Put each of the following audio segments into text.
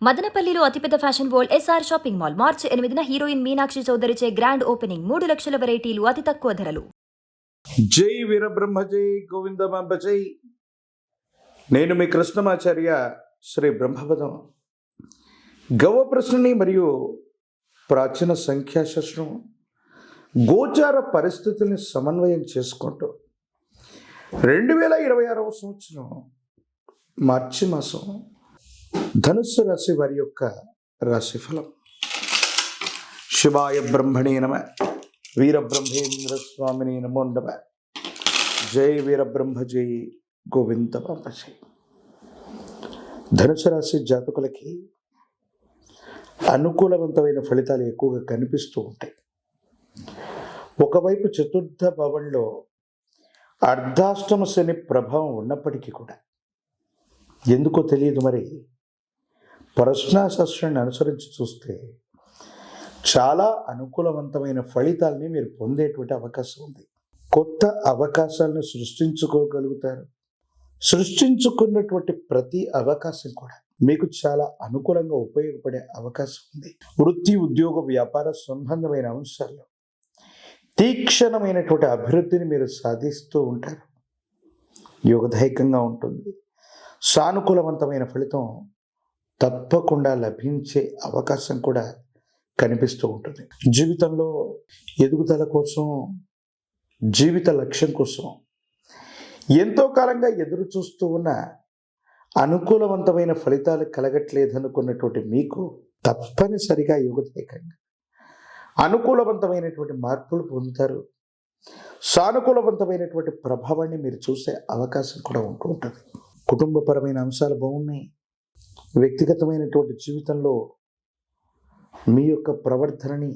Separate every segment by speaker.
Speaker 1: మదనపల్లిలో అతిపెద్ద fashion world SR shopping mall మార్చి 8న హీరోయిన్ మీనాక్షి చౌదరిచే గ్రాండ్ ఓపెనింగ్ 3 లక్షల వెరైటీలు అతి తక్కువ ధరలు.
Speaker 2: జై వీరబ్రహ్మ జై గోవిందమాంబ జై. నేను మీ కృష్ణమాచార్య శ్రీ బ్రహ్మపదం. గవ ప్రశ్నని మరియు ప్రాచీన సంఖ్యాశాస్త్రం గోచార పరిస్థితుల్ని సమన్వయం చేసుకుంటూ 2026వ సంవత్సరం మార్చి మాసం ధనుస్సు రాశి వారి యొక్క రాశిఫలం. శివాయ బ్రహ్మణే నమ. వీరబ్రహ్మేంద్ర స్వామిని నమో నమ. జై వీరబ్రహ్మ జై గోవిందమాంబ జై. ధనుసు రాశి జాతకులకి అనుకూలవంతమైన ఫలితాలు ఎక్కువగా కనిపిస్తూ ఉంటాయి. ఒకవైపు చతుర్థ భవంలో అర్ధాష్టమ శని ప్రభావం ఉన్నప్పటికీ కూడా ఎందుకో తెలియదు, మరి ప్రశ్నాశాస్త్రాన్ని అనుసరించి చూస్తే చాలా అనుకూలవంతమైన ఫలితాలని మీరు పొందేటువంటి అవకాశం ఉంది. కొత్త అవకాశాలను సృష్టించుకోగలుగుతారు. సృష్టించుకున్నటువంటి ప్రతి అవకాశం కూడా మీకు చాలా అనుకూలంగా ఉపయోగపడే అవకాశం ఉంది. వృత్తి, ఉద్యోగ, వ్యాపార సంబంధమైన అంశాల్లో తీక్షణమైనటువంటి అభివృద్ధిని మీరు సాధిస్తూ ఉంటారు. యోగదాయకంగా ఉంటుంది. సానుకూలవంతమైన ఫలితం తప్పకుండా లభించే అవకాశం కూడా కనిపిస్తూ ఉంటుంది. జీవితంలో ఎదుగుదల కోసం, జీవిత లక్ష్యం కోసం ఎంతో కాలంగా ఎదురు చూస్తూ ఉన్న అనుకూలవంతమైన ఫలితాలు కలగట్లేదనుకున్నటువంటి మీకు తప్పనిసరిగా యోగదాయకంగా అనుకూలవంతమైనటువంటి మార్పులు పొందుతారు. సానుకూలవంతమైనటువంటి ప్రభావాన్ని మీరు చూసే అవకాశం కూడా ఉంటూ ఉంటుంది. కుటుంబపరమైన అంశాలు బాగున్నాయి. వ్యక్తిగతమైనటువంటి జీవితంలో మీ యొక్క ప్రవర్తనని,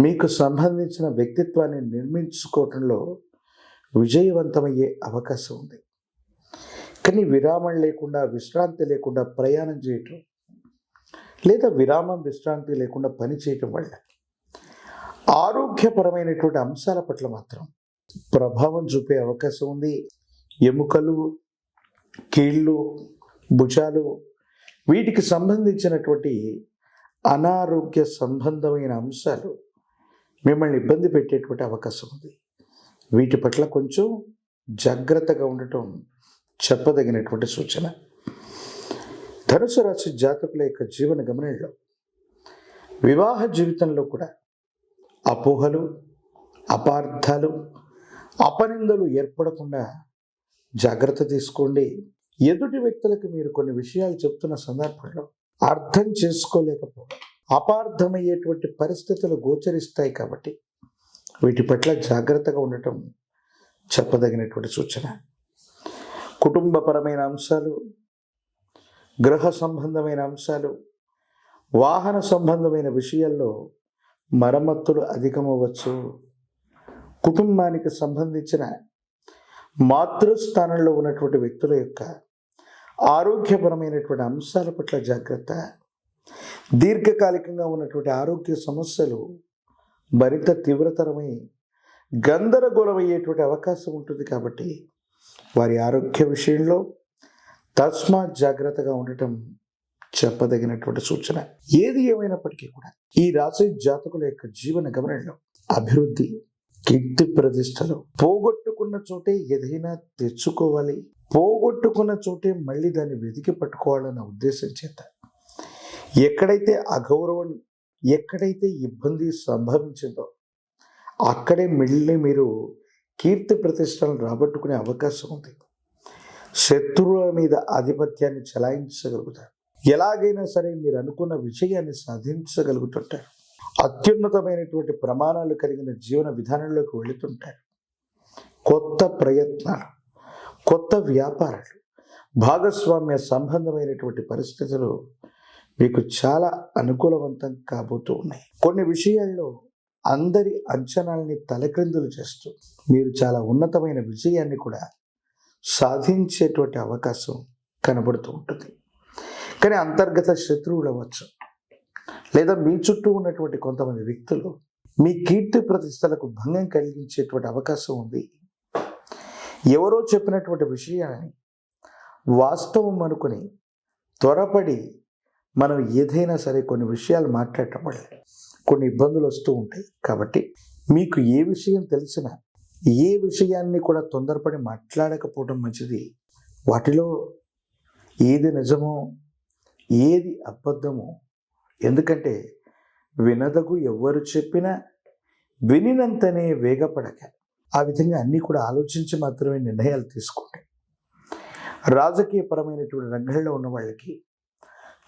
Speaker 2: మీకు సంబంధించిన వ్యక్తిత్వాన్ని నిర్మించుకోవటంలో విజయవంతమయ్యే అవకాశం ఉంది. కానీ విరామం లేకుండా, విశ్రాంతి లేకుండా ప్రయాణం చేయటం, లేదా విరామం విశ్రాంతి లేకుండా పని చేయటం వల్ల ఆరోగ్యపరమైనటువంటి అంశాల పట్ల మాత్రం ప్రభావం చూపే అవకాశం ఉంది. ఎముకలు, కీళ్ళు, భుజాలు, వీటికి సంబంధించినటువంటి అనారోగ్య సంబంధమైన అంశాలు మిమ్మల్ని ఇబ్బంది పెట్టేటువంటి అవకాశం ఉంది. వీటి పట్ల కొంచెం జాగ్రత్తగా ఉండటం చెప్పదగినటువంటి సూచన. ధనుసు రాశి జాతకుల యొక్క జీవన గమనంలో వివాహ జీవితంలో కూడా అపోహలు, అపార్థాలు, అపనిందలు ఏర్పడకుండా జాగ్రత్త తీసుకోండి. ఎదుటి వ్యక్తులకు మీరు కొన్ని విషయాలు చెప్తున్న సందర్భంలో అర్థం చేసుకోలేకపోవడం, అపార్థమయ్యేటువంటి పరిస్థితులు గోచరిస్తాయి. కాబట్టి వీటి పట్ల జాగ్రత్తగా ఉండటం చెప్పదగినటువంటి సూచన. కుటుంబపరమైన అంశాలు, గృహ సంబంధమైన అంశాలు, వాహన సంబంధమైన విషయాల్లో మరమ్మతులు అధికమవ్వచ్చు. కుటుంబానికి సంబంధించిన మాతృస్థానంలో ఉన్నటువంటి వ్యక్తుల యొక్క ఆరోగ్యపరమైనటువంటి అంశాల పట్ల జాగ్రత్త. దీర్ఘకాలికంగా ఉన్నటువంటి ఆరోగ్య సమస్యలు మరింత తీవ్రతరమై గందరగోళమయ్యేటువంటి అవకాశం ఉంటుంది. కాబట్టి వారి ఆరోగ్య విషయంలో తస్మాత్ జాగ్రత్తగా ఉండటం చెప్పదగినటువంటి సూచన. ఏది ఏమైనప్పటికీ కూడా ఈ రాశి జాతకుల యొక్క జీవన గమనంలో అభివృద్ధి, కీర్తి ప్రతిష్టలు, పోగొట్టుకున్న చోటే ఏదైనా తెచ్చుకోవాలి, పోగొట్టుకున్న చోటే మళ్ళీ దాన్ని వెతికి పట్టుకోవాలన్న ఉద్దేశం చేత ఎక్కడైతే అగౌరవం, ఎక్కడైతే ఇబ్బంది సంభవించిందో అక్కడే మళ్ళీ మీరు కీర్తి ప్రతిష్టలను రాబట్టుకునే అవకాశం ఉంది. శత్రువుల మీద ఆధిపత్యాన్ని చెలాయించగలుగుతారు. ఎలాగైనా సరే మీరు అనుకున్న విజయాన్ని సాధించగలుగుతుంటారు. అత్యున్నతమైనటువంటి ప్రమాణాలు కలిగిన జీవన విధానంలోకి వెళుతుంటారు. కొత్త ప్రయత్నాలు, కొత్త వ్యాపారాలు, భాగస్వామ్య సంబంధమైనటువంటి పరిస్థితులు మీకు చాలా అనుకూలవంతం కాబోతూ ఉన్నాయి. కొన్ని విషయాల్లో అందరి అంచనాల్ని తలక్రిందులు చేస్తూ మీరు చాలా ఉన్నతమైన విజయాన్ని కూడా సాధించేటువంటి అవకాశం కనబడుతూ ఉంటుంది. కానీ అంతర్గత శత్రువులు అవ్వచ్చు, లేదా మీ చుట్టూ ఉన్నటువంటి కొంతమంది వ్యక్తులు మీ కీర్తి ప్రతిష్టలకు భంగం కలిగించేటువంటి అవకాశం ఉంది. ఎవరో చెప్పినటువంటి విషయాన్ని వాస్తవం అనుకుని త్వరపడి మనం ఏదైనా సరే కొన్ని విషయాలు మాట్లాడటం వల్ల కొన్ని ఇబ్బందులు వస్తూ ఉంటాయి. కాబట్టి మీకు ఏ విషయం తెలిసినా ఏ విషయాన్ని కూడా తొందరపడి మాట్లాడకపోవడం మంచిది. వాటిలో ఏది నిజమో ఏది అబద్ధమో, ఎందుకంటే వినదగు ఎవ్వరు చెప్పినా వినినంతనే వేగపడక, ఆ విధంగా అన్నీ కూడా ఆలోచించి మాత్రమే నిర్ణయాలు తీసుకుంటే రాజకీయపరమైనటువంటి రంగంలో ఉన్న వాళ్ళకి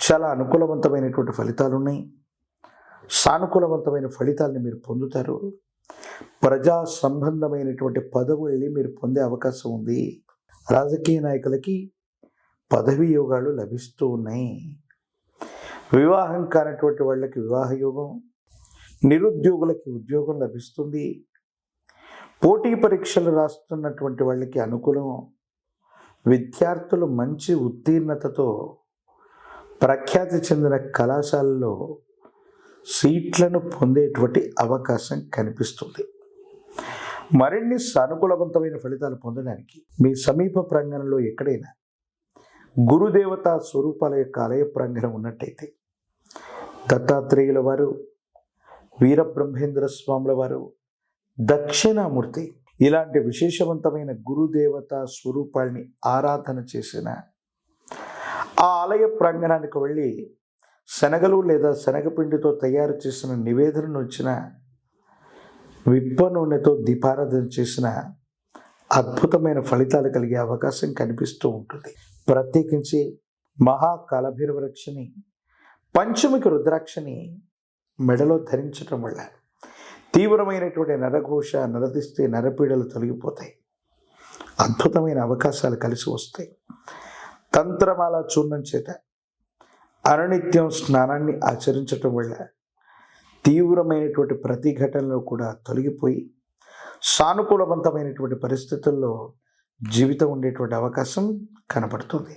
Speaker 2: చాలా అనుకూలవంతమైనటువంటి ఫలితాలు ఉన్నాయి. సానుకూలవంతమైన ఫలితాలని మీరు పొందుతారు. ప్రజా సంబంధమైనటువంటి పదవుల్ని మీరు పొందే అవకాశం ఉంది. రాజకీయ నాయకులకి పదవి యోగాలు లభిస్తూ ఉన్నాయి. వివాహం కానటువంటి వాళ్ళకి వివాహ యోగం, నిరుద్యోగులకి ఉద్యోగం లభిస్తుంది. పోటీ పరీక్షలు రాస్తున్నటువంటి వాళ్ళకి అనుకూలం. విద్యార్థులు మంచి ఉత్తీర్ణతతో ప్రఖ్యాతి చెందిన కళాశాలలో సీట్లను పొందేటువంటి అవకాశం కనిపిస్తుంది. మరిన్ని సానుకూలవంతమైన ఫలితాలు పొందడానికి మీ సమీప ప్రాంగణంలో ఎక్కడైనా గురుదేవతా స్వరూపాల యొక్క ఆలయ ప్రాంగణం ఉన్నట్టయితే దత్తాత్రేయుల వారు, వీరబ్రహ్మేంద్ర స్వాముల వారు, దక్షిణామూర్తి ఇలాంటి విశేషవంతమైన గురుదేవతా స్వరూపాల్ని ఆరాధన చేసిన ఆ ఆలయ ప్రాంగణానికి వెళ్ళి శనగలు లేదా శనగపిండితో తయారు చేసిన నివేదనను వచ్చిన విప్ప నూనెతో దీపారాధన చేసిన అద్భుతమైన ఫలితాలు కలిగే అవకాశం కనిపిస్తూ ఉంటుంది. ప్రత్యేకించి మహాకాలభైరవరక్షని, పంచముఖి రుద్రాక్షని మెడలో ధరించటం వల్ల తీవ్రమైనటువంటి నరఘోష, నరదిష్టి, నరపీడలు తొలగిపోతాయి. అద్భుతమైన అవకాశాలు కలిసి వస్తాయి. తంత్రమాల చూర్ణం చేత అనునిత్యం స్నానాన్ని ఆచరించటం వల్ల తీవ్రమైనటువంటి ప్రతిఘటనలో కూడా తొలగిపోయి సానుకూలవంతమైనటువంటి పరిస్థితుల్లో జీవితం ఉండేటువంటి అవకాశం కనపడుతుంది.